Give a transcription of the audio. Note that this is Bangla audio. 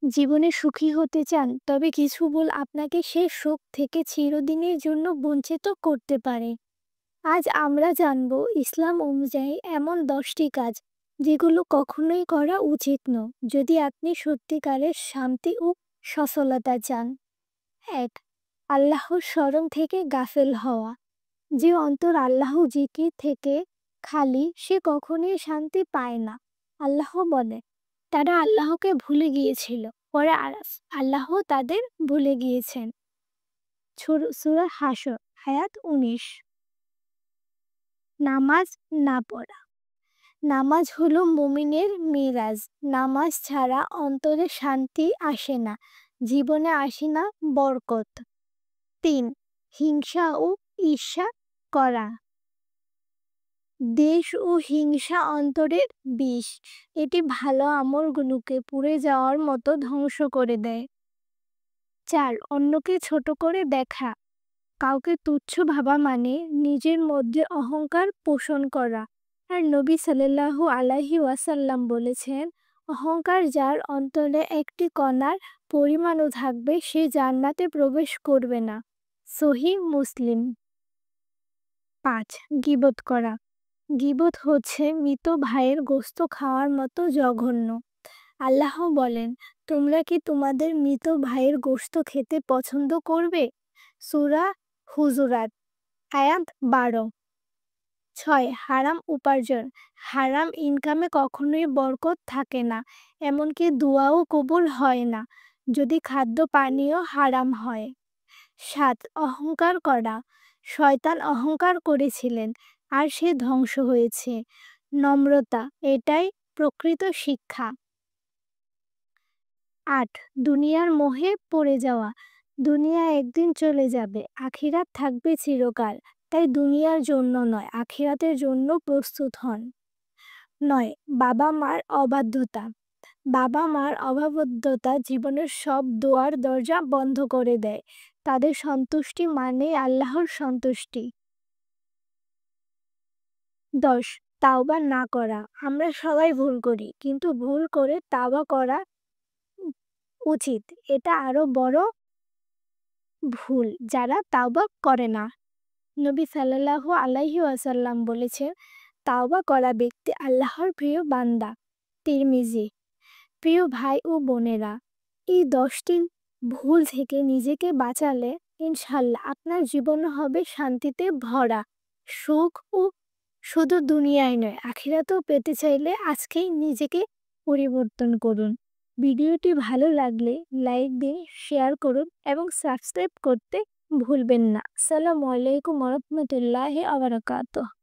জীবনে সুখী হতে চান, তবে কিছু ভুল আপনাকে সেই সুখ থেকে চিরদিনের জন্য বঞ্চিত করতে পারে। আজ আমরা জানব ইসলাম অনুযায়ী এমন 10টি কাজ যেগুলো কখনোই করা উচিত নয় যদি আপনি সত্যিকারের শান্তি ও সফলতা চান। 1. আল্লাহর স্মরণ থেকে গাফেল হওয়া। যে অন্তর আল্লাহ জিকির থেকে খালি, সে কখনোই শান্তি পায় না। আল্লাহ বলে, তারা আল্লাহকে ভুলে গিয়েছিল, পরে আল্লাহ তাদের ভুলে গিয়েছেন। সূরা হাসর আয়াত 19। নামাজ না পড়া। নামাজ হলো মুমিনের মিরাজ। নামাজ ছাড়া অন্তরে শান্তি আসে না, জীবনে আসে না বরকত। 3. হিংসা ও ঈর্ষা করা। দেশ ও হিংসা অন্তরের বিষ। এটি ভালো আমলগুলোকে পুড়ে যাওয়ার মতো ধ্বংস করে দেয়। 4. অন্যকে ছোট করে দেখা। কাউকে তুচ্ছ ভাবা মানে নিজের মধ্যে অহংকার পোষণ করা। আর নবী সাল্লাল্লাহু আলাইহি ওয়াসাল্লাম বলেছেন, অহংকার যার অন্তরে একটি কণার পরিমাণও থাকবে, সে জান্নাতে প্রবেশ করবে না। সহিহ মুসলিম। 5. গীবত করা। গীবত হচ্ছে মৃত ভাইয়ের গোশত খাওয়ার মতো জঘন্য। আল্লাহ বলেন, তোমরা কি তোমাদের মৃত ভাইয়ের গোশত খেতে পছন্দ করবে? সূরা হুজুরাত আয়াত 12। 6. হারাম উপার্জন। হারাম ইনকামে কখনোই বরকত থাকে না, এমনকি দোয়াও কবুল হয় না যদি খাদ্য পানীয় হারাম হয়। 7. অহংকার করা। শয়তান অহংকার করেছিলেন, আর সে ধ্বংস হয়েছে। নম্রতা, এটাই প্রকৃত শিক্ষা। 8. দুনিয়ার মোহে পড়ে যাওয়া। দুনিয়া একদিন চলে যাবে, আখিরাত থাকবে চিরকাল। তাই দুনিয়ার জন্য নয়, আখিরাতের জন্য প্রস্তুত হন। 9. বাবা মার অবাধ্যতা। বাবা মার অবাধ্যতা জীবনের সব দোয়ার দরজা বন্ধ করে দেয়। তাদের সন্তুষ্টি মানেই আল্লাহর সন্তুষ্টি। 10. তাওবা না করা। আমরা সবাই ভুল করি, কিন্তু ভুল করে তাওবা করা উচিত। এটা আরো বড় ভুল যারা তাওবা করে না। নবী সাল্লাল্লাহু আলাইহি ওয়াসাল্লাম বলেছেন, তাওবা করা ব্যক্তি আল্লাহর প্রিয় বান্দা। তিরমিজি। প্রিয় ভাই ও বোনেরা, এই 10টি ভুল থেকে নিজেকে বাঁচালে ইনশাল্লাহ আপনার জীবন হবে শান্তিতে ভরা। সুখ ও শুধু দুনিয়ায় নয়, আখিরাতেও পেতে চাইলে আজকেই নিজেকে পরিবর্তন করুন। ভিডিওটি ভালো লাগলে লাইক দিন, শেয়ার করুন এবং সাবস্ক্রাইব করতে ভুলবেন না। আসসালামু আলাইকুম ওয়া রাহমাতুল্লাহি ওয়া বারাকাতুহু।